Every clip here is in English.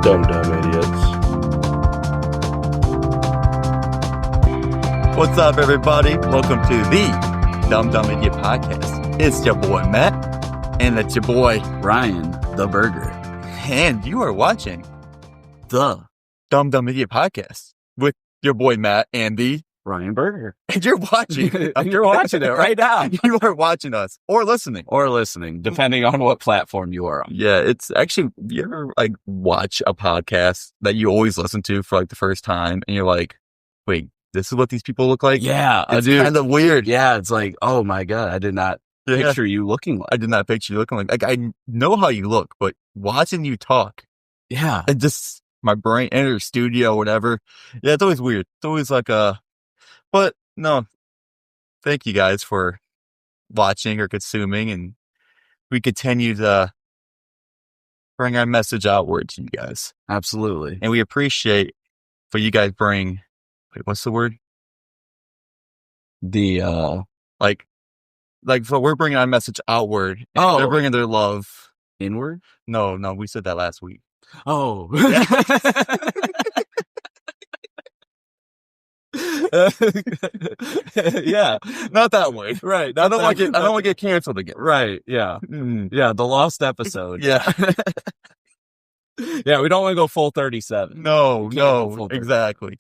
Dumb idiots. What's up, everybody? Welcome to the Dumb Idiot Podcast. It's your boy, Matt, and it's your boy, Ryan, the Berger. And you are watching The Dumb Idiot Podcast with your boy, Matt, and the Ryan Berger. And you're watching. You're watching it right now. You are watching us or listening. Or listening, depending on what platform you are on. Yeah, it's actually, you ever watch a podcast that you always listen to for the first time and you're like, wait, this is what these people look like? Yeah. It's kind of weird. Yeah, it's like, oh my God, I did not picture you looking like. I did not picture you looking like I know how you look, but watching you talk. Yeah. And just my brain enters studio, whatever. Yeah, it's always weird. It's always but no, thank you guys for watching or consuming, and we continue to bring our message outward to you guys. Absolutely. And we appreciate what you guys bring. Wait, what's the word? The, so we're bringing our message outward. And they're bringing their love inward? No, we said that last week. Oh. Yeah, not that way. Right. I don't want to get canceled again. Right. Yeah. Yeah. The lost episode. Yeah. Yeah. We don't want to go full 37. No, exactly.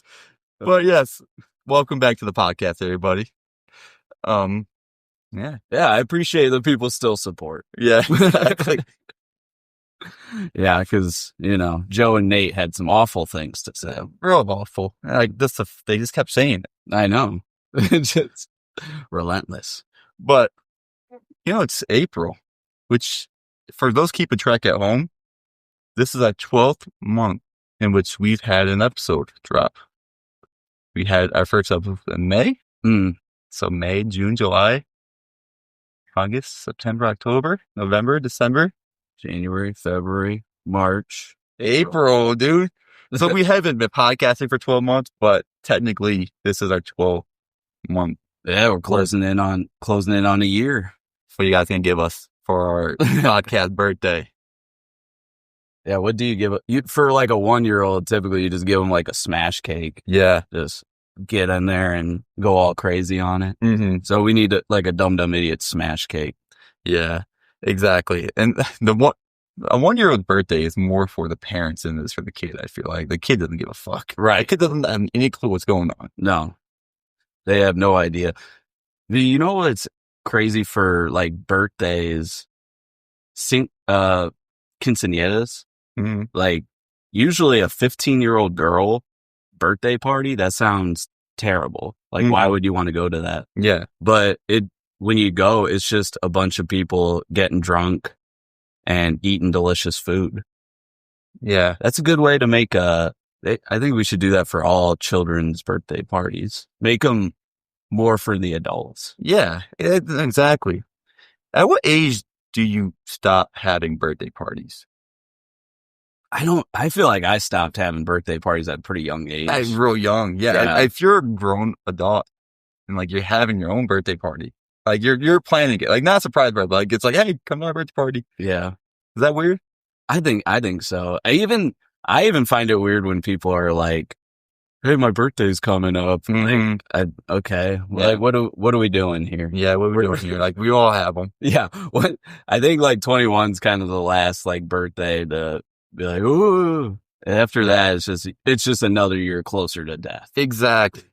But yes, welcome back to the podcast, everybody. Yeah. I appreciate that people still support. Yeah, exactly. Yeah, because, Joe and Nate had some awful things to say. Real awful. They just kept saying it. I know. Just relentless. But, it's April, which, for those keeping track at home, this is our 12th month in which we've had an episode drop. We had our first episode in May. So May, June, July, August, September, October, November, December, January, February, March, April, dude. So we haven't been podcasting for 12 months, but technically this is our 12th month. Yeah, we're closing in on a year. What you guys can give us for our podcast birthday? Yeah, what do you give for a 1-year-old? Typically, you just give them a smash cake. Yeah, just get in there and go all crazy on it. Mm-hmm. So we need a dumb idiot smash cake. Yeah. Exactly. And a 1-year-old's birthday is more for the parents than it is for the kid, I feel like. The kid doesn't give a fuck. Right. The kid doesn't have any clue what's going on. No. They have no idea. You know what's crazy for birthdays? Quinceañeras? Mm-hmm. Usually a 15-year-old girl birthday party, that sounds terrible. Why would you want to go to that? Yeah. But when you go, it's just a bunch of people getting drunk and eating delicious food. Yeah. That's a good way to make I think we should do that for all children's birthday parties. Make them more for the adults. Yeah, exactly. At what age do you stop having birthday parties? I feel like I stopped having birthday parties at a pretty young age. At real young. Yeah. If you're a grown adult and you're having your own birthday party, you're planning it. Not surprised, but it's hey, come to our birthday party. Yeah. Is that weird? I think so. I even find it weird when people are like, hey, my birthday's coming up. Mm-hmm. Okay. Yeah. What are we doing here? Yeah, what are we doing here? We all have them. Yeah. I think 21's kind of the last birthday to be ooh. After that, it's just another year closer to death. Exactly.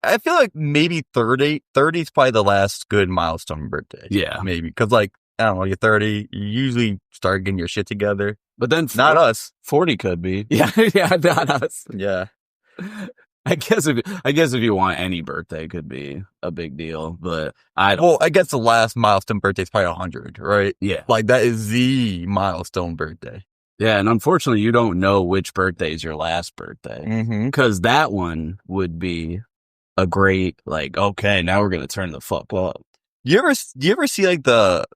I feel like maybe 30 is probably the last good milestone birthday. Yeah. Maybe. Because I don't know, you're 30, you usually start getting your shit together. But then not us. 40 could be. Yeah, not us. Yeah. I guess if you want any birthday, could be a big deal, but I guess the last milestone birthday is probably 100, right? Yeah. That is the milestone birthday. Yeah, and unfortunately, you don't know which birthday is your last birthday. Because that one would be a great, okay, now we're going to turn the fuck up. You ever see, the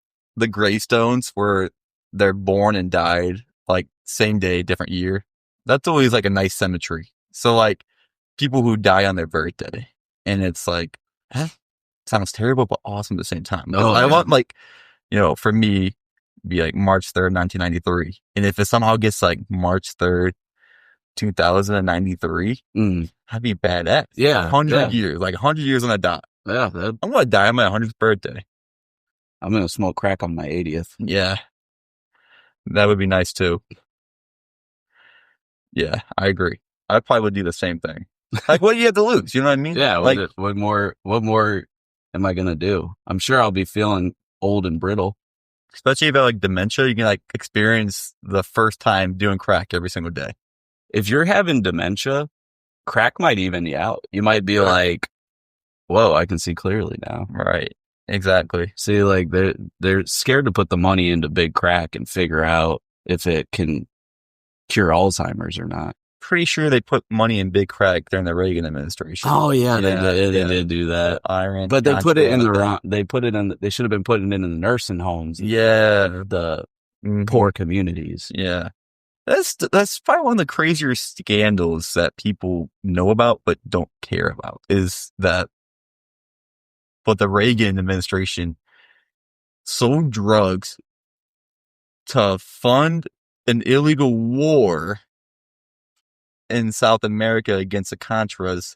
gravestones where they're born and died, same day, different year? That's always, a nice symmetry. So, people who die on their birthday, and it's sounds terrible, but awesome at the same time. Oh, I want, for me, be March 3rd, 1993. And if it somehow gets March 3rd, 2093, that'd be badass. Yeah. 100 years, like 100 years on a dot. Yeah. I'm going to die on my 100th birthday. I'm going to smoke crack on my 80th. Yeah. That would be nice too. Yeah, I agree. I probably would do the same thing. Like, what do you have to lose? You know what I mean? Yeah. Like, what more am I going to do? I'm sure I'll be feeling old and brittle. Especially if you have like dementia, you can like experience the first time doing crack every single day. If you're having dementia, crack might even you out. You might be like, whoa, I can see clearly now. Right. Exactly. See, like they're scared to put the money into big crack and figure out if it can cure Alzheimer's or not. Pretty sure they put money in big crack during the Reagan administration. Oh yeah, they did do that. But they put it in the wrong. They put it in. They should have been putting it in the nursing homes. Yeah, the poor communities. Yeah, that's probably one of the crazier scandals that people know about but don't care about. Is that but the Reagan administration sold drugs to fund an illegal war in South America against the Contras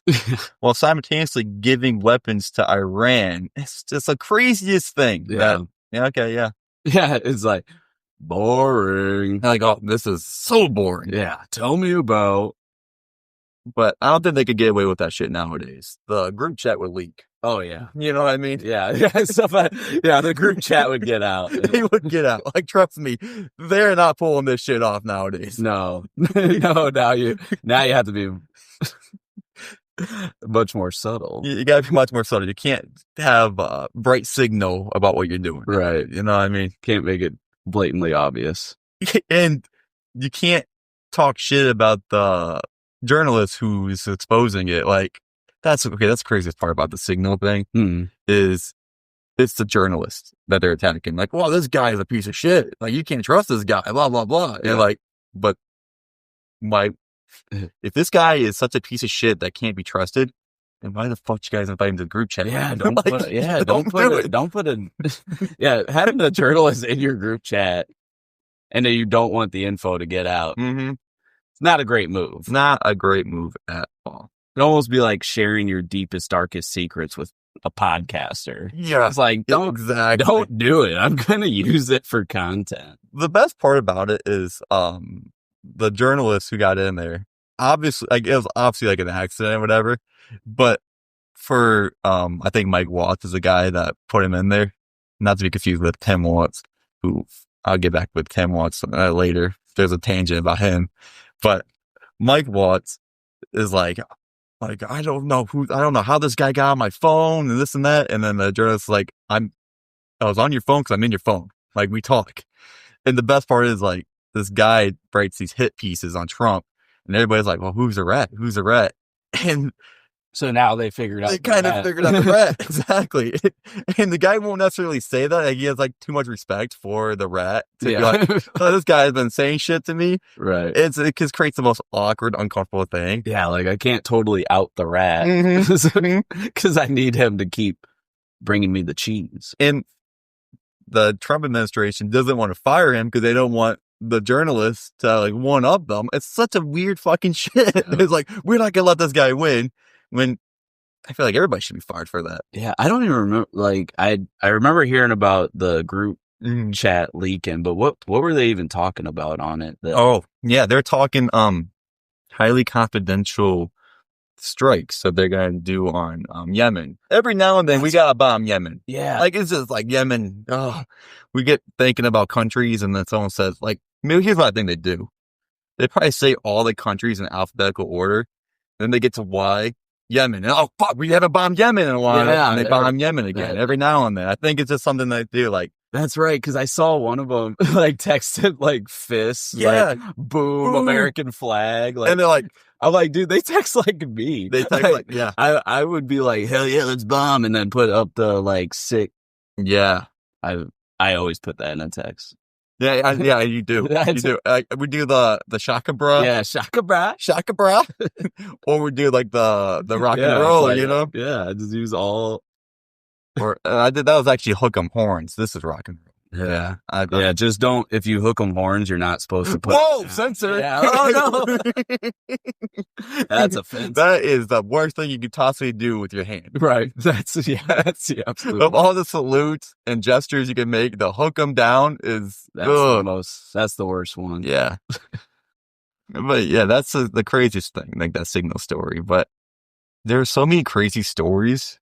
while simultaneously giving weapons to Iran. It's just the craziest thing. Yeah. Yeah. It's like boring. Like, oh, this is so boring. Yeah. Tell me about. But I don't think they could get away with that shit nowadays. The group chat would leak. Oh yeah. You know what I mean? Yeah. The group chat would get out. They would get out. Like, trust me, they're not pulling this shit off nowadays. No. Now you have to be much more subtle. You gotta be much more subtle. You can't have a bright signal about what you're doing. Right. You know what I mean? Can't make it blatantly obvious. And you can't talk shit about the journalist who's exposing it. Like, that's the craziest part about the signal thing is it's the journalist that they're attacking. Like, well, this guy is a piece of shit. Like, you can't trust this guy, blah, blah, blah. Yeah. And like, but if this guy is such a piece of shit that can't be trusted, then why the fuck you guys invite him to the group chat? Yeah, don't put having a journalist in your group chat and then you don't want the info to get out. It's not a great move. Not a great move at all. It'd almost be like sharing your deepest, darkest secrets with a podcaster. Yeah. It's like, don't do it. I'm going to use it for content. The best part about it is the journalist who got in there, obviously, like, it was obviously like an accident or whatever, but for, I think Mike Watts is the guy that put him in there, not to be confused with Tim Watts, who I'll get back with Tim Watts later. There's a tangent about him, but Mike Watts is like, I don't know how this guy got on my phone and this and that. And then the journalist is like, I was on your phone because I'm in your phone. Like, we talk. And the best part is, like, this guy writes these hit pieces on Trump and everybody's like, well, who's a rat? Who's a rat? And so now they figured out. They kind of figured out the rat. Exactly. And the guy won't necessarily say that. Like, he has like too much respect for the rat to be like, oh, this guy has been saying shit to me. Right. It just creates the most awkward, uncomfortable thing. Yeah. Like, I can't totally out the rat because I need him to keep bringing me the cheese. And the Trump administration doesn't want to fire him because they don't want the journalists to like one up them. It's such a weird fucking shit. Yeah. It's like, we're not gonna let this guy win when I feel like everybody should be fired for that. Yeah, I don't even remember. Like, I remember hearing about the group chat leaking, but what were they even talking about on it? They're talking highly confidential strikes that they're gonna do on Yemen. Every now and then we gotta bomb Yemen. Yeah, like, it's just like Yemen. We get thinking about countries, and then someone says, like, maybe here's what I think they do. They probably say all the countries in alphabetical order. Then they get to Y, Yemen. And, oh, fuck, we haven't bombed Yemen in a while. Yeah, and they bomb Yemen again every now and then. I think it's just something they do. Like, that's right, because I saw one of them like texted like fists. Yeah. Like, boom, American flag. Like, and they're like, I'm like, dude, they text like me. They text like, yeah. I would be like, hell yeah, let's bomb, and then put up the like sick. Yeah. I always put that in a text. Yeah, you do. You do. We do the shaka bra. Yeah, shaka bra. Or we do like the rock and roll, like, you know? Yeah, I just use all. Or that was actually hook 'em horns. This is rock and roll. Yeah. Just don't, if you hook them horns, you're not supposed to put. Whoa, censor. Yeah. Oh, no. That's offensive. That is the worst thing you could possibly do with your hand. Right. That's absolutely. Of all the salutes and gestures you can make, the hook them down is that's the worst one. Yeah. But yeah, that's the craziest thing, like that signal story. But there are so many crazy stories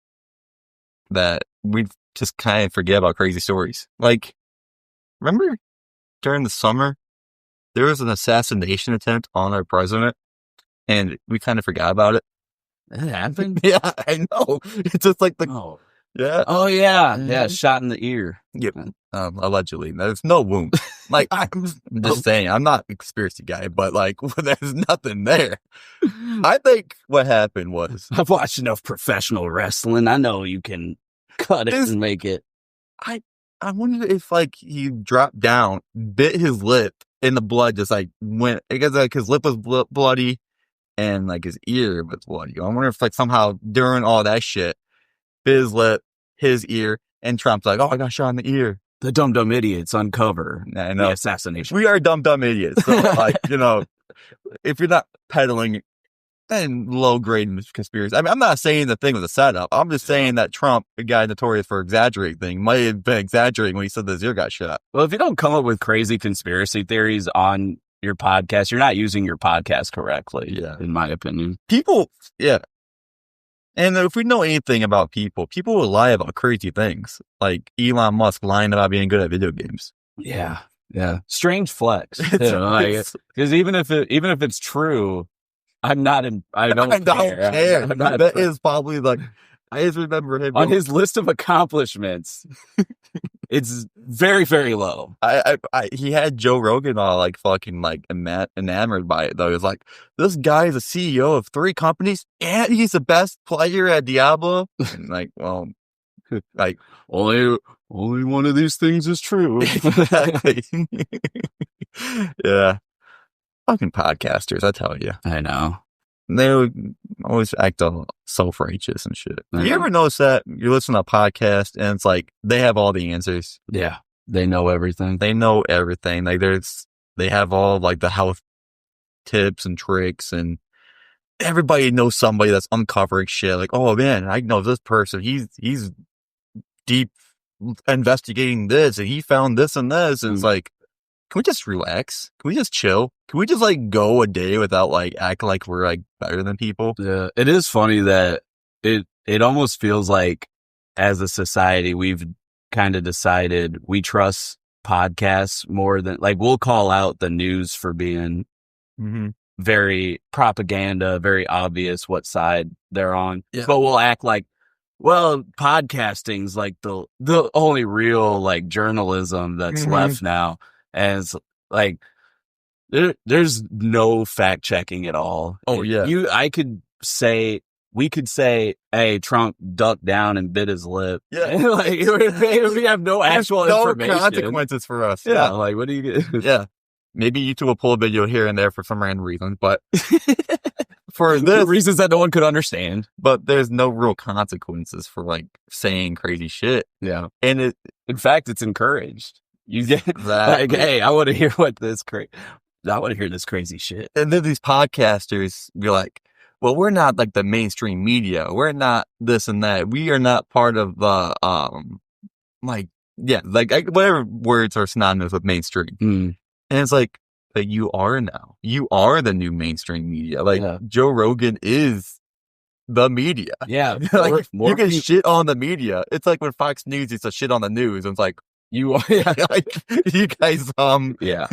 that we just kind of forget about crazy stories. Like, remember during the summer, there was an assassination attempt on our president, and we kind of forgot about it. That happened? Yeah, I know. It's just like yeah. Oh, yeah. Yeah, shot in the ear. Yep. Allegedly. There's no wound. Like, I'm just saying, I'm not a conspiracy guy, but like, there's nothing there. I think what happened was, I've watched enough professional wrestling. I know you can cut it and make it. I wonder if like he dropped down, bit his lip, and the blood just like went, because like his lip was bloody and like his ear was bloody. I wonder if like somehow during all that shit, bit his lip, his ear, and Trump's like, oh, I got shot in the ear. The dumb idiots uncover the assassination. We are dumb idiots. So, like, you know, if you're not peddling and low grade conspiracy, I mean, I'm not saying the thing was a setup. I'm just saying that Trump, a guy notorious for exaggerating things, might have been exaggerating when he said his ear got shot. Well, if you don't come up with crazy conspiracy theories on your podcast, you're not using your podcast correctly. Yeah, in my opinion. People, yeah. And if we know anything about people will lie about crazy things, like Elon Musk lying about being good at video games. Yeah, yeah. Strange flex, because even if it's true, I don't care. That is probably like, I just remember him on his list of accomplishments. It's very, very low. He had Joe Rogan all like fucking like enamored by it though. He was like, this guy is a CEO of 3 companies and he's the best player at Diablo. And like, well, like only one of these things is true. Exactly. Yeah. Fucking podcasters, I tell you. I know. They would always act all self-righteous and shit. You ever notice that? You listen to a podcast and it's like, they have all the answers. Yeah. They know everything. Like they have all like the health tips and tricks, and everybody knows somebody that's uncovering shit. Like, oh man, I know this person. He's deep investigating this and he found this and this. And it's like, can we just relax? Can we just chill? Can we just like go a day without like acting like we're like better than people? Yeah, it is funny that it almost feels like as a society we've kind of decided we trust podcasts more than, like, we'll call out the news for being very propaganda, very obvious what side they're on, but we'll act like, well, podcasting's like the only real like journalism that's left now. And it's like, there's no fact checking at all. Oh yeah. We could say, hey, Trump ducked down and bit his lip. Yeah. Like, we have no actual information. No consequences for us. Yeah. Like, what do you get? Yeah. Maybe YouTube will pull a video here and there for some random reason, but for this reasons that no one could understand. But there's no real consequences for like saying crazy shit. Yeah. And in fact, it's encouraged. You get like, hey, I want to hear this crazy shit. And then these podcasters be like, well, we're not like the mainstream media. We're not this and that. We are not part of the, whatever words are synonymous with mainstream. And it's like, but you are now. You are the new mainstream media. Like, Joe Rogan is the media. Yeah. Like, you can shit on the media. It's like when Fox News used to shit on the news. And it's like, you are, like, you guys, yeah.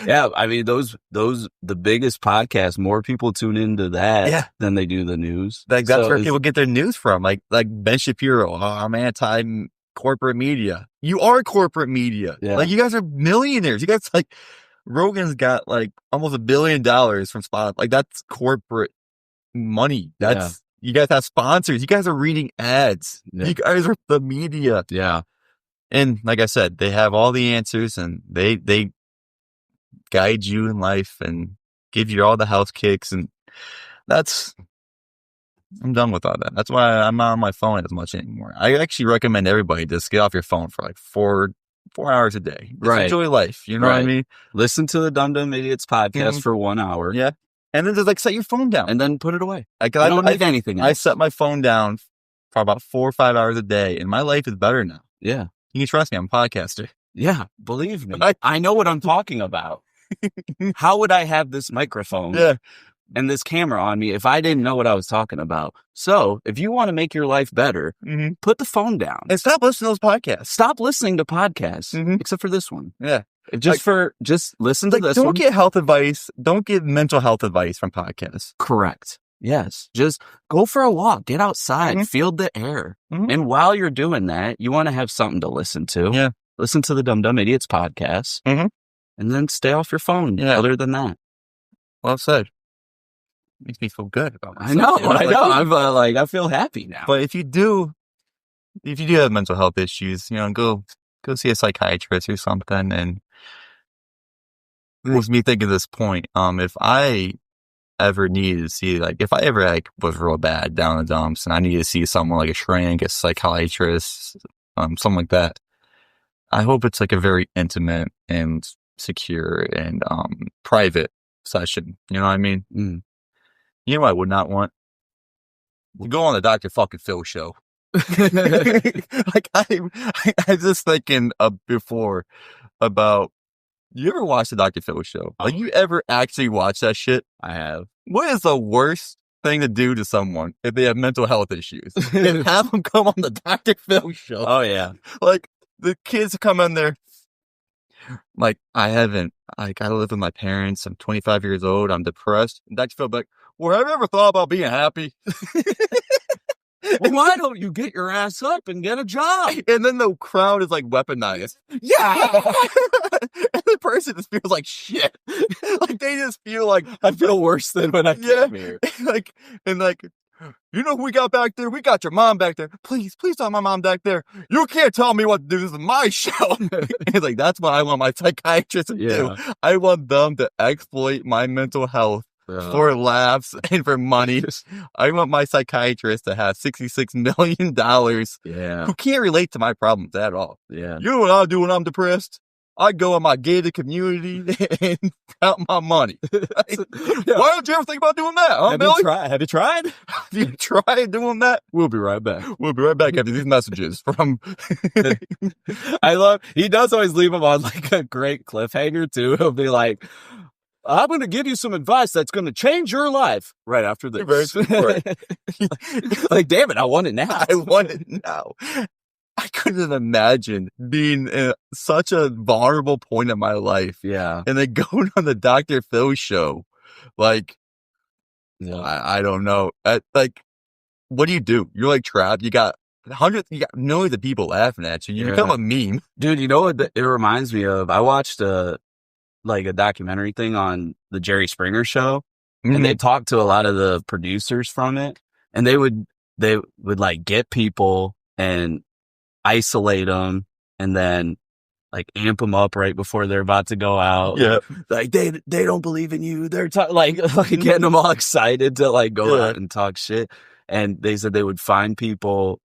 Yeah. I mean, the biggest podcasts, more people tune into that than they do the news. Like, that's where people get their news from. Like Ben Shapiro, I'm anti-corporate media. You are corporate media. Yeah. Like, you guys are millionaires. You guys, like, Rogan's got like almost $1 billion from Spotify. Like, that's corporate money. You guys have sponsors. You guys are reading ads. You guys are the media. Yeah. And like I said, they have all the answers and they guide you in life and give you all the health kicks. And I'm done with all that. That's why I'm not on my phone as much anymore. I actually recommend everybody just get off your phone for like 4 4 hours a day. Just Right. enjoy life. You know what I Right. mean? Listen to the Dumb Dumb Idiots podcast for 1 hour. Yeah. And then just like set your phone down. And then put it away. Like, I don't need anything else. I set my phone down for about 4 or 5 hours a day, and my life is better now. Yeah. You can trust me, I'm a podcaster. Yeah. Believe me. I know what I'm talking about. How would I have this microphone and this camera on me if I didn't know what I was talking about? So if you want to make your life better, put the phone down. And stop listening to those podcasts. Stop listening to podcasts, except for this one. Yeah. Just listen to this one. Don't get health advice. Don't get mental health advice from podcasts. Correct. Yes. Just go for a walk. Get outside. Feel the air. And while you're doing that, you want to have something to listen to. Yeah. Listen to the Dumb Dumb Idiots podcast. And then stay off your phone. Yeah. Other than that. Well said. Makes me feel good about myself. I know. I'm I feel happy now. But if you do have mental health issues, go see a psychiatrist or something. And it makes me think of this point. If I ever needed to see, if I ever was real bad down in the dumps and I needed to see someone like a shrink, a psychiatrist, something like that, I hope it's a very intimate and secure and private session. You know what I mean? You know what I would not want? To go on the Dr. fucking Phil show. I was just thinking before about, you ever watch the Dr. Phil show? You ever actually watch that shit? I have. What is the worst thing to do to someone if they have mental health issues? And have them come on the Dr. Phil show. Oh, yeah. The kids come in there. I live with my parents. I'm 25 years old. I'm depressed. And Dr. Phil like, well, have you ever thought about being happy? Well, why don't you get your ass up and get a job? And then the crowd is weaponized. Yeah. And the person just feels like shit. They just feel I feel worse than when I came here. You know who we got back there? We got your mom back there. Please tell my mom back there. You can't tell me what to do. This is my show. It's that's what I want my psychiatrist to do. I want them to exploit my mental health for laughs and for money. I want my psychiatrist to have $66 million who can't relate to my problems at all. Yeah. You know what I do when I'm depressed? I go in my gated community and count my money. Why don't you ever think about doing that, huh, Billy? Have you tried? Have you tried doing that? We'll be right back. We'll be right back after these messages from... He does always leave them on a great cliffhanger too. He'll be like, I'm going to give you some advice that's going to change your life right after this. Damn it, I want it now. I want it now. I couldn't imagine being in such a vulnerable point in my life. Yeah. And then going on the Dr. Phil show. I don't know. What do you do? You're trapped. You got millions of people laughing at you. You become a meme. Dude, you know what it reminds me of? I watched a documentary thing on the Jerry Springer show. And they talked to a lot of the producers from it. And they would get people and isolate them and then amp them up right before they're about to go out. Yeah. They don't believe in you. They're getting them all excited to go out and talk shit. And they said they would find people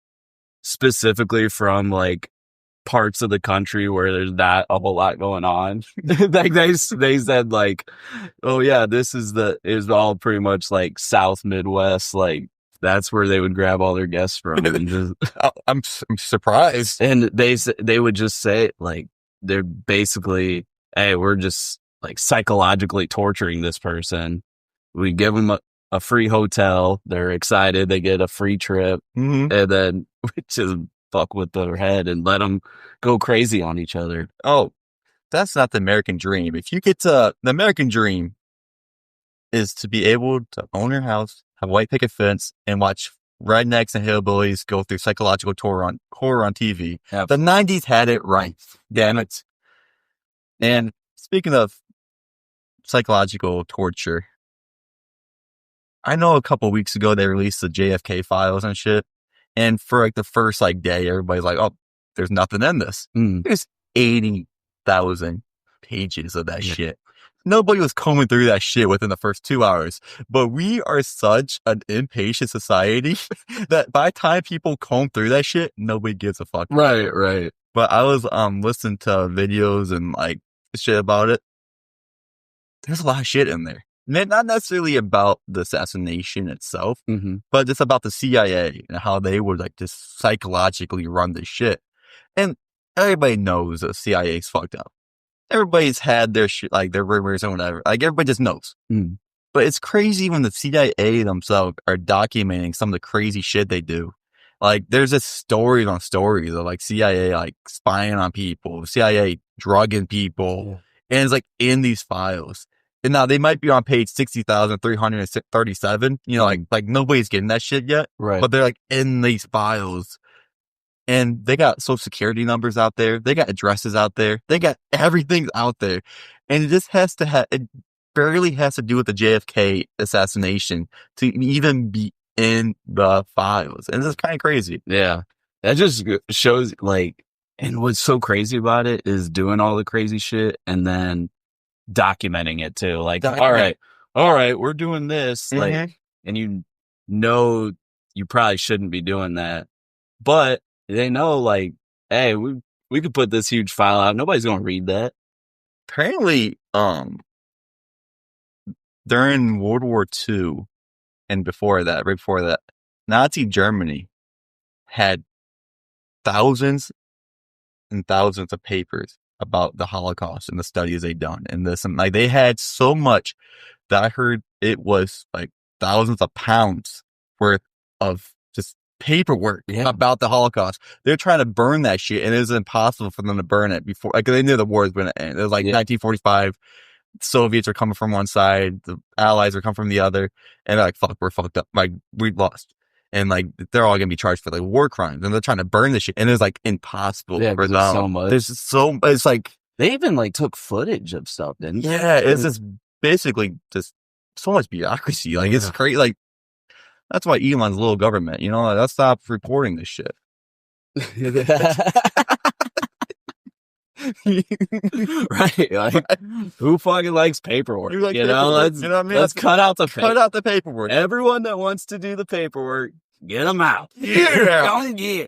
specifically from parts of the country where there's not a whole lot going on. They said oh yeah, this is all pretty much South Midwest, that's where they would grab all their guests from. And just, I'm surprised. And they would just say they're basically, hey, we're just psychologically torturing this person. We give them a free hotel. They're excited. They get a free trip. And then we just fuck with their head and let them go crazy on each other. Oh, that's not the American dream. If you get the American dream is to be able to own your house, have a white picket fence, and watch rednecks and hillbillies go through psychological horror on TV. Yep. The 90s had it right. Damn it. And speaking of psychological torture, I know a couple weeks ago they released the JFK files and shit. And for the first day, everybody's oh, there's nothing in this. There's 80,000 pages of that shit. Nobody was combing through that shit within the first 2 hours. But we are such an impatient society that by the time people comb through that shit, nobody gives a fuck. Right. But I was listening to videos and like shit about it. There's a lot of shit in there. Not necessarily about the assassination itself, but just about the CIA and how they would like just psychologically run this shit. And everybody knows the CIA's fucked up. Everybody's had their shit, like their rumors and whatever. Like everybody just knows. But it's crazy when the CIA themselves are documenting some of the crazy shit they do. Like there's just stories on stories of like CIA like spying on people, CIA drugging people, and it's like in these files. And now they might be on page 60,337. You know, like nobody's getting that shit yet. Right. But they're like in these files. And they got social security numbers out there. They got addresses out there. They got everything out there. And it just has to it barely has to do with the JFK assassination to even be in the files. And it's kind of crazy. Yeah. That just shows like, and what's so crazy about it is doing all the crazy shit and then documenting it too. Like, all right, we're doing this. Like, and you know, you probably shouldn't be doing that, but they know like, hey, we could put this huge file out. Nobody's going to read that. Apparently, during World War II and right before that, Nazi Germany had thousands and thousands of papers about the Holocaust and the studies they'd done and this, and like they had so much that I heard it was like thousands of pounds worth of just paperwork about the Holocaust. They're trying to burn that shit, and it was impossible for them to burn it before, like they knew the war was going to end. It was like 1945. Soviets are coming from one side, the Allies are coming from the other, and they're like, fuck, we're fucked up. Like, we lost. And like, they're all going to be charged for like war crimes, and they're trying to burn this shit. And it's like impossible for them. So much. It's like, they even like took footage of stuff, didn't they? Yeah, it's just basically just so much bureaucracy. Like, it's crazy. Like, that's why Elon's a little government, you know? Like, let's stop reporting this shit. Right, like who fucking likes paperwork? You know what I mean? Let's cut out the paperwork. Everyone that wants to do the paperwork, get them out. Yeah.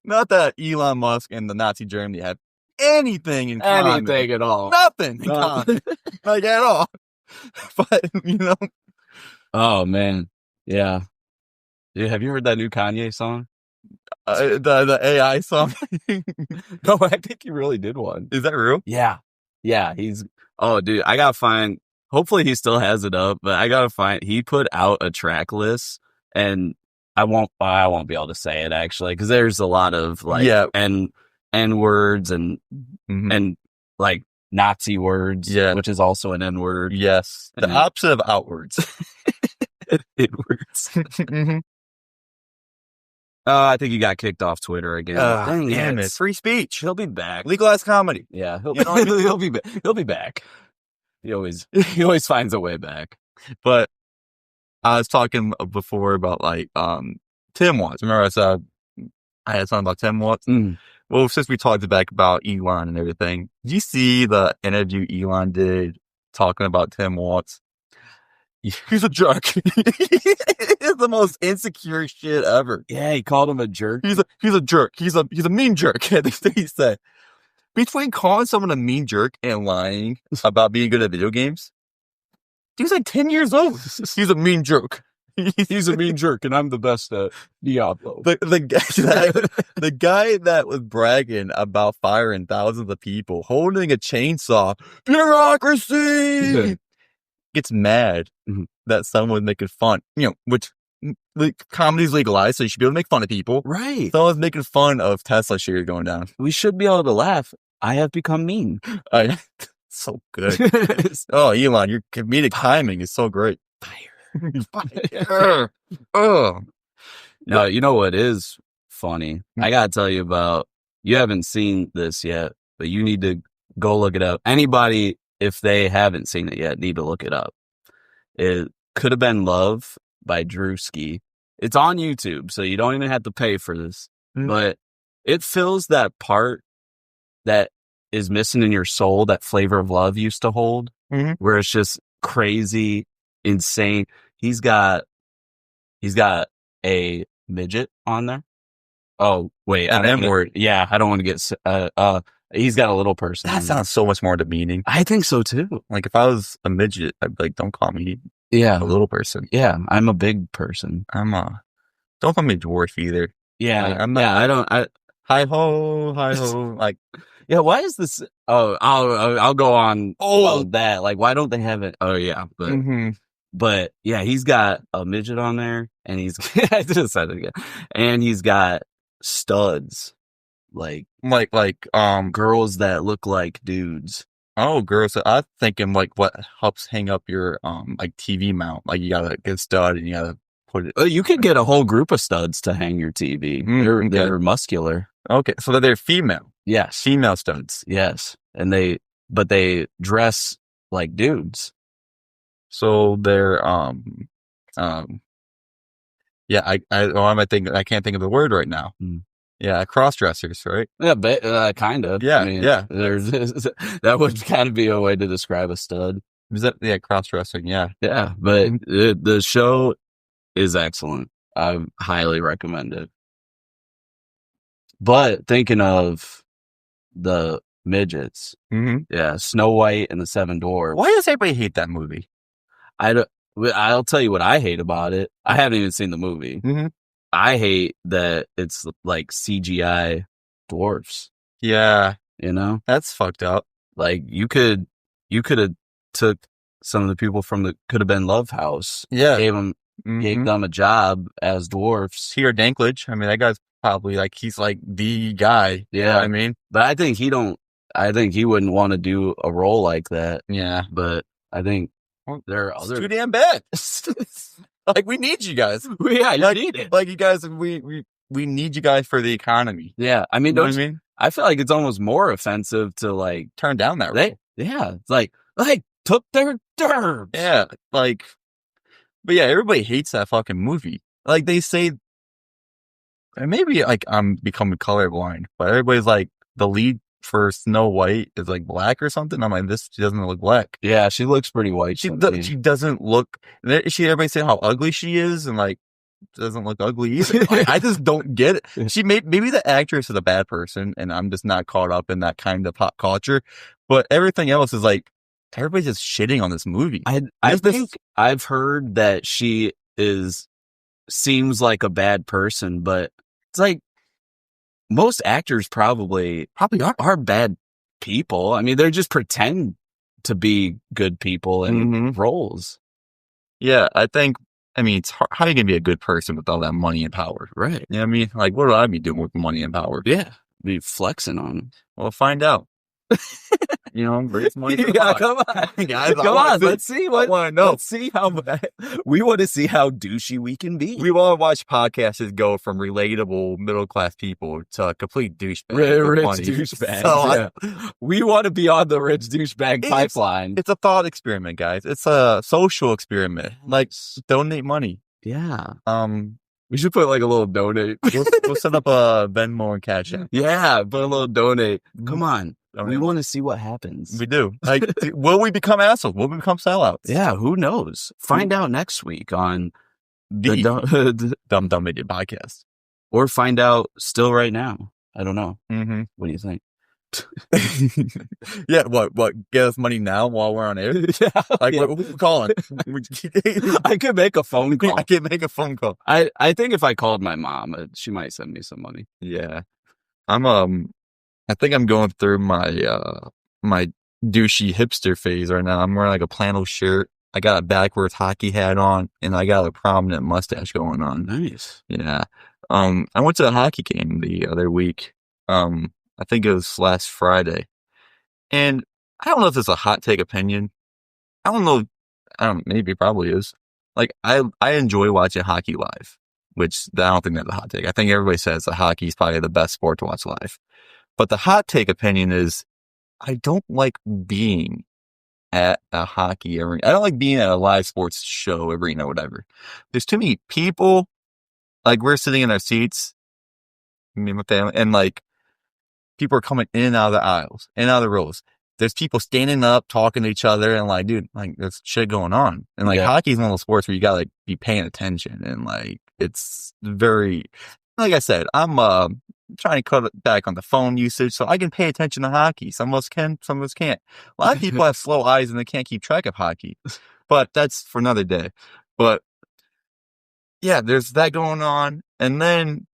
Not that Elon Musk and the Nazi Germany have anything in common. Anything at all. Nothing in common. Like at all. But you know. Oh man, yeah. Dude, have you heard that new Kanye song? The AI song. No, I think he really did one. Is that real? Yeah. He's. Oh, dude, I gotta find. Hopefully, he still has it up, but I gotta find. He put out a track list, and I won't be able to say it actually because there's a lot of like N words and like Nazi words, which is also an N word. Yes, the opposite of outwards. Inwards. I think he got kicked off Twitter again. Damn it. Free speech. He'll be back. Legalized comedy. Yeah, he'll be back. He'll be back. He always finds a way back. But I was talking before about like Tim Watts. Remember I said I had something about Tim Watts? Well, since we talked back about Elon and everything, did you see the interview Elon did talking about Tim Watts? He's a jerk. He's the most insecure shit ever. Yeah, he called him a jerk. He's a jerk. He's a mean jerk. He said. Between calling someone a mean jerk and lying about being good at video games, he's like 10 years old. He's a mean jerk. He's a mean jerk, and I'm the best at Diablo. The guy that was bragging about firing thousands of people, holding a chainsaw, bureaucracy, gets mad that someone's making fun, which comedy's legalized, so you should be able to make fun of people. Right. Someone's making fun of Tesla shares going down. We should be able to laugh. I have become mean. So good. Oh, Elon, your comedic timing is so great. Fire. Oh. No, you know what is funny? I gotta tell you about, you haven't seen this yet, but you need to go look it up. Anybody, if they haven't seen it yet, need to look it up. It Could Have Been Love by Drewski. It's on YouTube, so you don't even have to pay for this. But it fills that part that is missing in your soul that Flavor of Love used to hold, where it's just crazy, insane. He's got a midget on there, Oh, wait. An M word. Yeah, I don't want to get. He's got a little person. That sounds so much more demeaning. I think so too. Like if I was a midget, I'd be like, don't call me Yeah, a little person. yeah. I'm a big person. Don't call me a dwarf either. Yeah, Like, I'm not. yeah. I don't. Hi ho, hi ho. Like, yeah. Why is this? Oh, I'll go on. Oh. That. Like, why don't they have it? Oh, yeah. But yeah, he's got a midget on there, and he's. I just said it again, and he's got studs, like girls that look like dudes. Oh, girls. I'm thinking like what helps hang up your like TV mount. Like you gotta get a stud and you gotta put it. You could get a whole group of studs to hang your TV. They're muscular. Okay, so they're female. Yes, female studs. Yes, and they dress like dudes. So they're yeah. I can't think of the word right now. Yeah, cross dressers, right? Yeah, but kind of. Yeah, I mean, yeah. That would kind of be a way to describe a stud. Is that cross dressing? Yeah, yeah. But the show is excellent. I highly recommend it. But thinking of the midgets, yeah, Snow White and the Seven Dwarfs. Why does everybody hate that movie? I'll tell you what I hate about it. I haven't even seen the movie. I hate that it's like CGI dwarfs. Yeah, you know, that's fucked up. Like you could have took some of the people from could have been Love House. Yeah, gave them a job as dwarfs. Peter Dinklage. I mean, that guy's probably like he's like the guy. Yeah, you know what I mean, but I think he wouldn't want to do a role like that. Yeah, but I think there are other. It's too damn bad. Like we need you guys. Yeah, you need it. Like you guys, we need you guys for the economy. Yeah, I mean, you know what I mean? I feel like it's almost more offensive to like turn down that role. Yeah, it's like took their derbs. Yeah, like, but yeah, everybody hates that fucking movie. Like they say, and maybe like I'm becoming colorblind, but everybody's like the lead for Snow White is like black or something. I'm like, she doesn't look black. Yeah, she looks pretty white. She doesn't look. Everybody saying how ugly she is, and like doesn't look ugly either. Like, I just don't get it. Maybe the actress is a bad person, and I'm just not caught up in that kind of pop culture. But everything else is like everybody's just shitting on this movie. I think I've heard that she seems like a bad person, but it's like most actors probably are bad people. I mean, they're just pretend to be good people in roles. Yeah, I mean, it's hard. How are you going to be a good person with all that money and power? Right. You know what I mean? Like, what would I be doing with money and power? Yeah. Be flexing on them. Well, find out. You know, raise money. Come on, guys. Come on. Let's see what. Let's see how we want to see how douchey we can be. We want to watch podcasts go from relatable middle class people to complete douchebags. Rich douchebags. So we want to be on the rich douchebag pipeline. It's a thought experiment, guys. It's a social experiment. Like donate money. Yeah. We should put like a little donate. We'll set up a Venmo and Cash App. Yeah, put a little donate. Come on. We want to see what happens. We do. Like, will we become assholes? Will we become sellouts? Yeah, who knows? Find out next week on the Dumb Idiot Podcast. Or find out still right now. I don't know. What do you think? Yeah, what? Get us money now while we're on air? Yeah. Like, what are we calling? I could make a phone call. I can make a phone call. I think if I called my mom, she might send me some money. Yeah. I think I'm going through my my douchey hipster phase right now. I'm wearing like a flannel shirt. I got a backwards hockey hat on, and I got a prominent mustache going on. Nice. Yeah. I went to a hockey game the other week. I think it was last Friday. And I don't know if it's a hot take opinion. I don't know. Maybe it probably is. Like, I enjoy watching hockey live, which I don't think that's a hot take. I think everybody says that hockey is probably the best sport to watch live. But the hot take opinion is I don't like being at a hockey arena. I don't like being at a live sports show, arena, whatever. There's too many people. Like, we're sitting in our seats, me and my family, and like, people are coming in and out of the aisles, in and out of the rows. There's people standing up, talking to each other, and like, dude, like, there's shit going on. And like, hockey is one of those sports where you gotta like be paying attention, and like, it's very, like I said, I'm trying to cut back on the phone usage so I can pay attention to hockey. Some of us can, some of us can't. A lot of people have slow eyes and they can't keep track of hockey, but that's for another day. But yeah, there's that going on. And then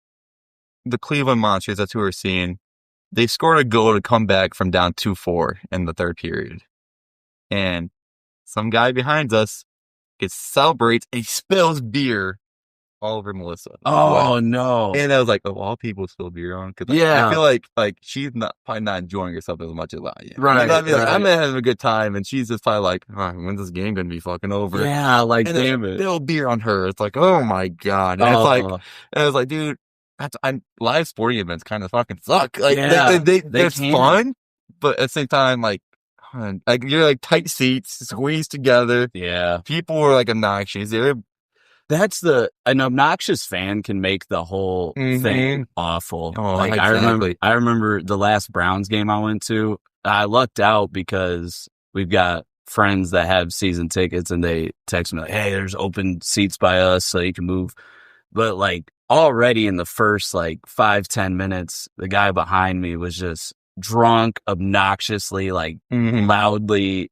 the Cleveland Monsters, that's who we're seeing. They scored a goal to come back from down 2-4 in the third period. And some guy behind us celebrates and he spills beer all over Melissa. Oh, no. And I was like, of all people spill beer on? Because Yeah. I feel like she's probably not enjoying herself as much as I am. Right. You know what I mean? Like, right. I'm having a good time, and she's just probably like, oh, when's this game going to be fucking over? Yeah, like, and damn it. Spill beer on her. It's like, oh my God. And it's like, and I was like, dude, live sporting events kind of fucking suck. Like, Yeah, they're fun, but at the same time, like you're like tight seats, squeezed together. Yeah. People were like obnoxious. That's an obnoxious fan can make the whole thing awful. Oh, like exactly. I remember the last Browns game I went to. I lucked out because we've got friends that have season tickets and they text me like, hey, there's open seats by us so you can move. But like already in the first like 5-10 minutes, the guy behind me was just drunk, obnoxiously, like loudly.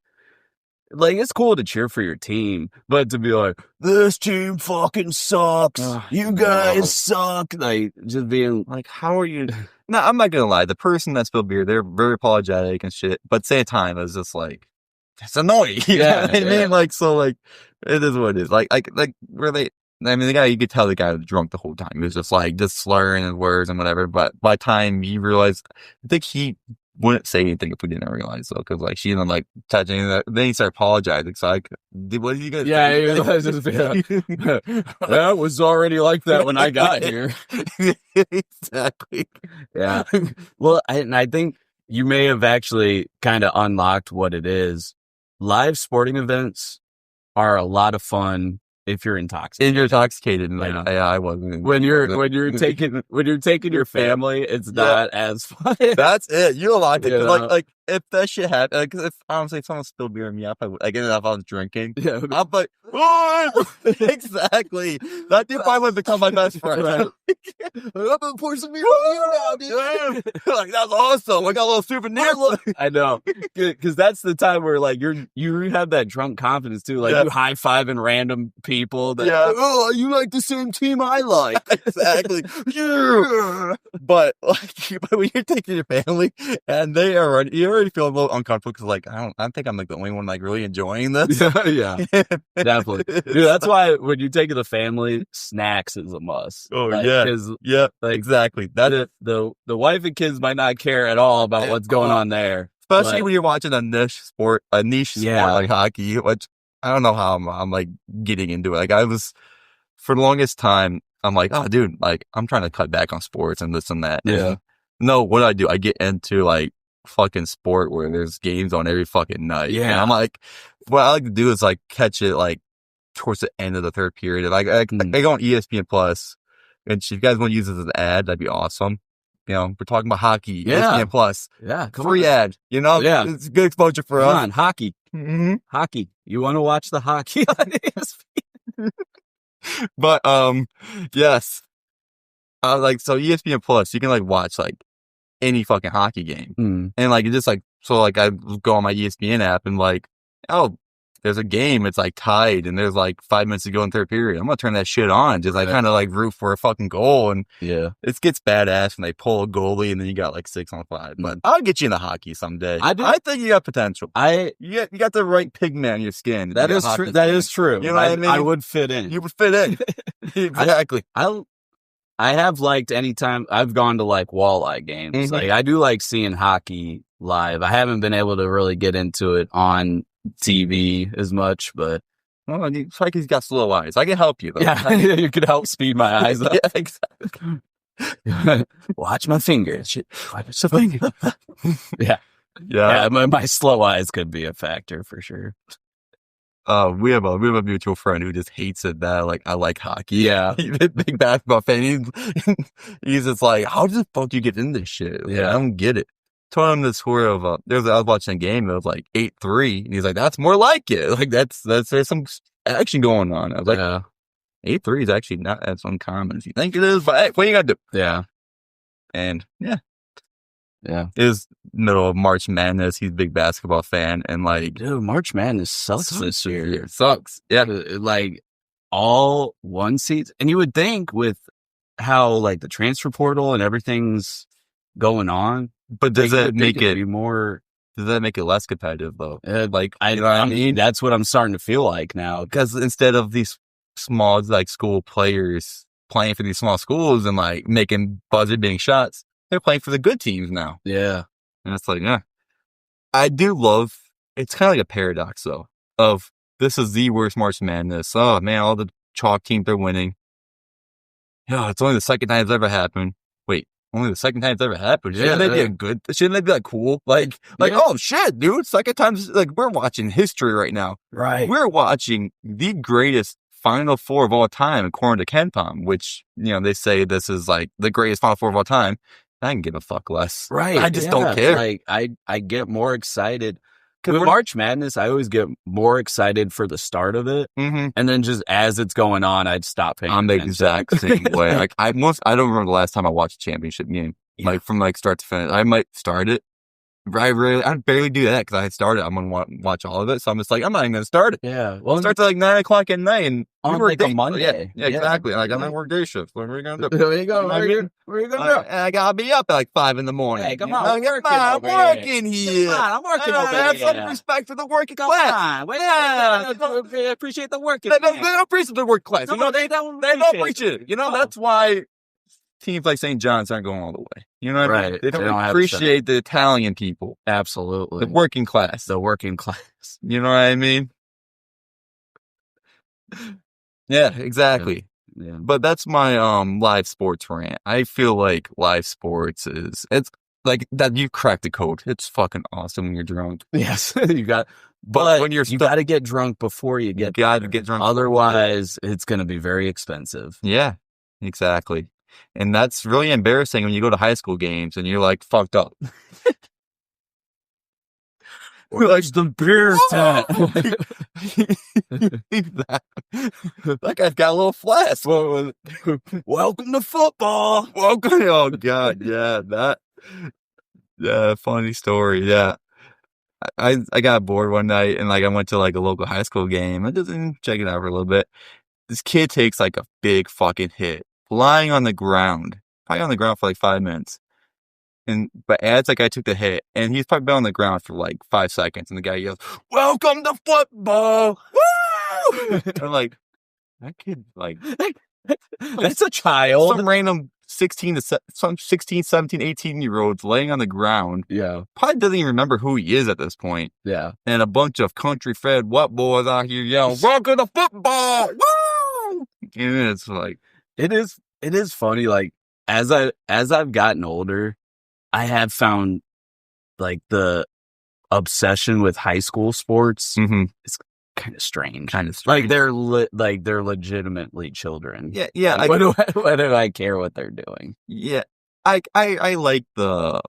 Like, it's cool to cheer for your team, but to be like, this team fucking sucks. You guys suck. Like, just being like, how are you? No, I'm not going to lie. The person that spilled beer, they're very apologetic and shit. But same time, it was just like, it's annoying. You know what I mean? Like, so, like, it is what it is. Like, where they, I mean, the guy, you could tell the guy was drunk the whole time. He was just like, just slurring his words and whatever. But by the time he realized, I think he wouldn't say anything if we didn't realize though, because like she didn't like touching that. Then he started apologizing. So like, what are you gonna? Yeah, he was just that was already like that when I got here. Exactly. Yeah. Well, I think you may have actually kind of unlocked what it is. Live sporting events are a lot of fun if you're intoxicated. And you're intoxicated, and like I wasn't. When you're taking your family, it's not as fun. That's it. You unlocked it. Like if that shit happened, because if honestly if someone spilled beer on me, I probably would, like if I was drinking, I'm like, exactly. That dude probably would become my best friend. Right. I'm gonna pour some beer on you now, dude. Like that's awesome. I got a little souvenir. I know, because that's the time where like you have that drunk confidence too. Like you high fiving random people. That, oh, you like the same team I like. Exactly. But like, when you're taking your family and you already feel a little uncomfortable because like I think I'm like the only one like really enjoying this. Yeah, definitely, dude. That's why when you take the family, snacks is a must. Oh like, yeah, like, exactly. That the wife and kids might not care at all about what's going on there, especially when you're watching a niche sport like hockey, which I don't know how I'm like getting into it. Like I was for the longest time. I'm like, oh, dude, like I'm trying to cut back on sports and this and that. Yeah. And no, what do I do? I get into like fucking sport where there's games on every fucking night. Yeah. And I'm like, what I like to do is like catch it like towards the end of the third period. Like I go on ESPN Plus, and if you guys want to use it as an ad, that'd be awesome. You know, we're talking about hockey. Yeah. ESPN Plus. Yeah. Free ad. You know? Yeah. It's good exposure for us. Come on, hockey. Mm-hmm. Hockey. You want to watch the hockey on ESPN? But yes. Like so ESPN Plus, you can like watch like any fucking hockey game. And like it just like so like I go on my ESPN app and like, oh, there's a game, it's like tied and there's like 5 minutes to go in third period. I'm gonna turn that shit on. Just like kind of like root for a fucking goal. And it gets badass when they pull a goalie and then you got like 6-on-5. But I'll get you into hockey someday. I think you got potential. You got the right pigment on your skin. That is true. That is true. You know what I mean? I would fit in. You would fit in. Exactly. I have liked anytime I've gone to like walleye games. Like I do like seeing hockey live. I haven't been able to really get into it on TV as much, but it's like he's got slow eyes. I can help you though. Yeah, you could help speed my eyes up. Yeah, exactly. Watch my fingers. Watch the finger. Yeah. My slow eyes could be a factor for sure. We have a mutual friend who just hates it that like I like hockey. Yeah. He's a big basketball fan. He's just like, how the fuck do you get in this shit? Like, I don't get it. Told him the score of I was watching a game of like 8-3, and he's like, that's more like it. Like there's some action going on. I was like, 8-3 is actually not as uncommon as you think it is, but hey, what you got to do? Yeah. And Yeah. it is middle of March Madness. He's a big basketball fan, and like, dude, March Madness sucks this year. It sucks. Yeah. Like all one seats. And you would think with how like the transfer portal and everything's going on, but does that make it more? Does that make it less competitive though? Like, you know what I mean? That's what I'm starting to feel like now. Because instead of these small like school players playing for these small schools and like making buzzer-beating shots, they're playing for the good teams now. Yeah. And it's like, yeah. I do love, it's kind of like a paradox though, of this is the worst March Madness. Oh man, all the chalk teams are winning. Yeah, it's only the second time it's ever happened. Wait, only the second time it's ever happened? Shouldn't they be shouldn't they be like cool? Like, oh shit, dude, second time's like, we're watching history right now. Right. We're watching the greatest Final Four of all time, according to KenPom, which, you know, they say this is like the greatest Final Four of all time. I can give a fuck less. Right. I just don't care. Like, I get more excited. With March Madness, I always get more excited for the start of it. Mm-hmm. And then just as it's going on, I'd stop paying attention. I'm the exact same way. Like, I don't remember the last time I watched a championship game. Yeah. Like, from like start to finish. I might start it. I barely do that because I started. I'm going to watch all of it. So I'm just like, I'm not even going to start it. Yeah. Well, it starts at like 9 o'clock at night. And on like a Monday. Yeah, exactly. Like, I'm at work day shift. What are we going to do? There you go. Where you going to do? I got to be up at like 5 in the morning. Hey, come on. I'm working here. I'm working over here. Have some respect for the working class. They appreciate the working. They don't appreciate the working class. No, you know, they don't appreciate it. You know, that's why teams like St. John's aren't going all the way. You know what I mean? They don't appreciate the Italian people. Absolutely. The working class. The working class. You know what I mean? Yeah, exactly. Yeah. But that's my live sports rant. I feel like live sports it's like that. You cracked the code. It's fucking awesome when you're drunk. Yes, you got. But when you got to get drunk before you get. Got to get drunk. Otherwise, it's going to be very expensive. Yeah, exactly. And that's really embarrassing when you go to high school games and you're like fucked up. Where's the beer tent? That guy's got a little flask. Welcome to football. Welcome. Oh God, yeah, funny story. Yeah, I got bored one night and like I went to like a local high school game. I just check it out for a little bit. This kid takes like a big fucking hit, lying on the ground, probably on the ground for like 5 minutes. But as like I took the hit, and he's probably been on the ground for like 5 seconds, and the guy yells, "Welcome to football!" Woo! I'm like, that kid, like, that's a child. Some random 16, 17, 18-year-olds laying on the ground. Yeah, probably doesn't even remember who he is at this point. Yeah, and a bunch of country-fed white boys out here yelling, "Welcome to football!" Woo! And it's like, it is funny. Like as I've gotten older, I have found like the obsession with high school sports. Mm-hmm. It's kind of strange. Like they're legitimately children. Yeah, yeah. Like, what do I care what they're doing? Yeah, I like the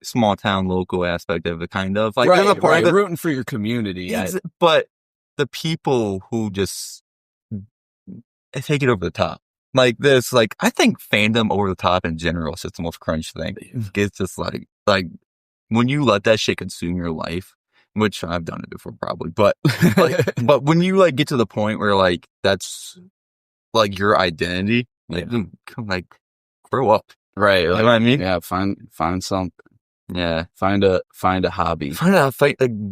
small town local aspect of it, kind of like right. Rooting for your community. But the people who just take it over the top. Like this, like I think fandom over the top in general is just the most cringe thing. It's just like when you let that shit consume your life, which I've done it before probably, but but when you like get to the point where like that's like your identity, like grow up, right? You know what I mean? Yeah, find something. Yeah, find a hobby.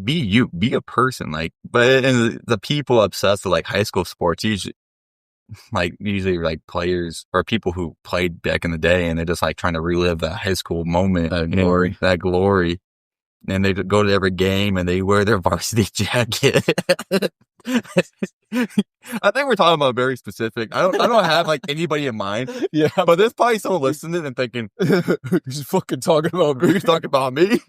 Be you, be a person. Like, but and the people obsessed with like high school sports usually like players or people who played back in the day, and they're just like trying to relive that high school moment, that glory. And they go to every game and they wear their varsity jacket. I think we're talking about very specific. I don't have like anybody in mind. Yeah, but there's probably someone listening and thinking, "He's fucking talking about me. He's talking about me."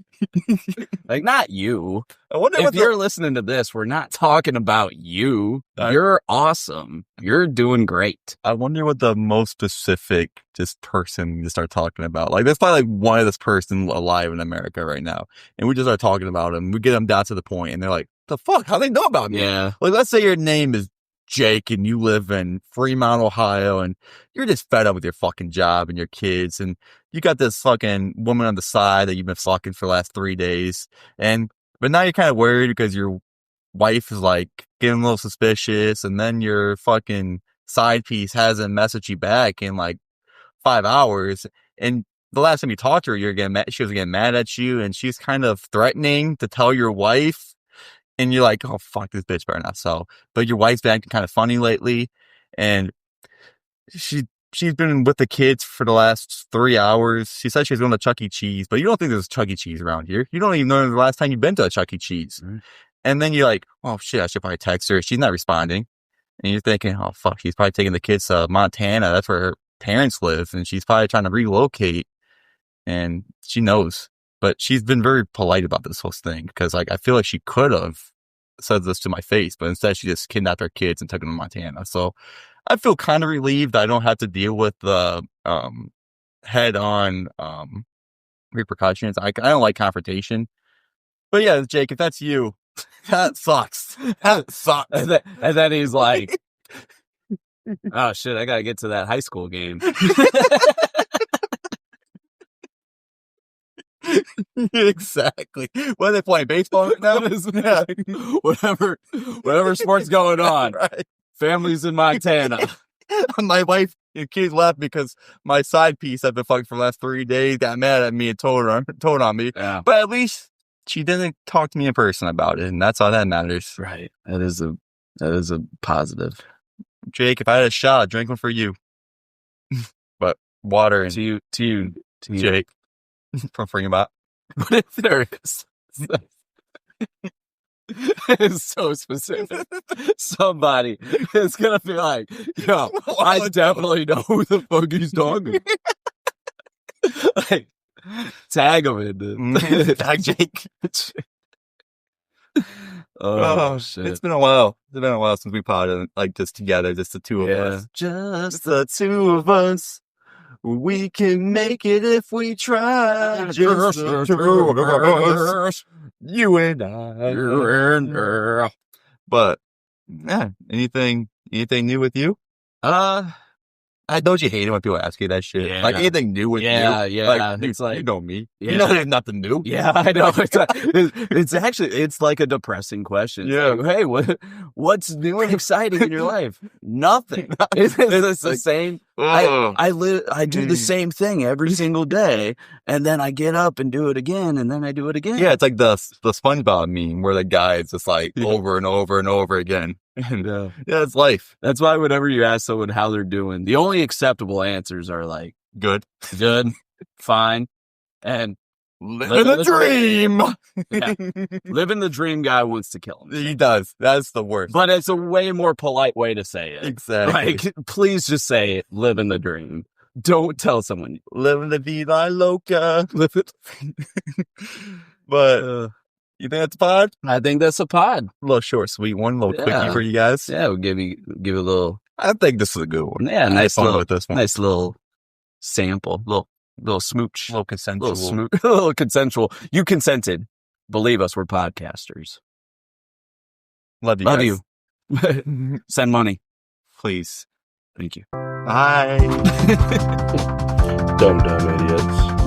Like, not you. I wonder if you're listening to this, we're not talking about you. You're awesome. You're doing great. I wonder what the most specific just person you start talking about. Like, there's probably like one of this person alive in America right now, and we just start talking about them. We get them down to the point, and they're like, "The fuck? How they know about me?" Yeah. Like, let's say your name is Jake, and you live in Fremont, Ohio, and you're just fed up with your fucking job and your kids, and you got this fucking woman on the side that you've been fucking for the last 3 days, but now you're kind of worried because your wife is like getting a little suspicious, and then your fucking side piece hasn't messaged you back in like 5 hours, and the last time you talked to her, she was getting mad at you, and she's kind of threatening to tell your wife, and you're like, oh fuck, this bitch better not sell. But your wife's been acting kind of funny lately, and she's been with the kids for the last 3 hours. She said she's going to Chuck E. Cheese, but you don't think there's a Chuck E. Cheese around here. You don't even know the last time you've been to a Chuck E. Cheese. Mm-hmm. And then you're like, oh shit, I should probably text her. She's not responding. And you're thinking, oh fuck, she's probably taking the kids to Montana. That's where her parents live, and she's probably trying to relocate, and she knows. But she's been very polite about this whole thing, because like I feel like she could have said this to my face, but instead she just kidnapped her kids and took them to Montana. So I feel kind of relieved I don't have to deal with the head-on repercussions. I don't like confrontation. But yeah, Jake, if that's you, that sucks. That sucks. And then he's like, oh shit, I gotta get to that high school game. Exactly. What are they playing, baseball right now? Yeah. Whatever sport's going on. Right. Families in Montana. My wife and kids left because my side piece I've been fucking for the last 3 days got mad at me and told on me. Yeah. But at least she didn't talk to me in person about it, and that's all that matters. Right. That is a positive. Jake, if I had a shot, I'd drink one for you. But water and to you, Jake. From Fremont. What if there is? It's so specific. Somebody is gonna be like, yo, I definitely know who the fuck he's talking. Like, tag him in this. Tag Jake. Oh shit. It's been a while. It's been a while since we potted like this together, just the two of us. Just the two of us. We can make it if we try. Just the two of us. You and I. But yeah, anything new with you? I don't you hate it when people ask you that shit? Yeah. Like anything new with you? Yeah. Like, it's like, you know me. Yeah. You know there's nothing new. Yeah, I know. It's like a depressing question. Yeah. Like, hey, what's new and exciting in your life? Nothing. It's the like, same. I do the same thing every single day, and then I get up and do it again, and then I do it again. Yeah, it's like the SpongeBob meme where the guy is just like over and over and over again. And yeah, it's life. That's why whenever you ask someone how they're doing, the only acceptable answers are like good, fine, and living the dream. Yeah. Living the dream guy wants to kill him. He does. That's the worst. But it's a way more polite way to say it. Exactly. Like, please just say it, living the dream. Don't tell someone. Living the vida loca. Live it. But you think that's a pod? I think that's a pod. A little short, sweet one. A little quickie for you guys. Yeah, we'll give a little. I think this is a good one. Yeah, nice fun with this one. Nice little sample. Little smooch. Little consensual. Little consensual. You consented. Believe us, we're podcasters. Love you Love guys. you. Send money. Please. Thank you. Bye. Dumb idiots.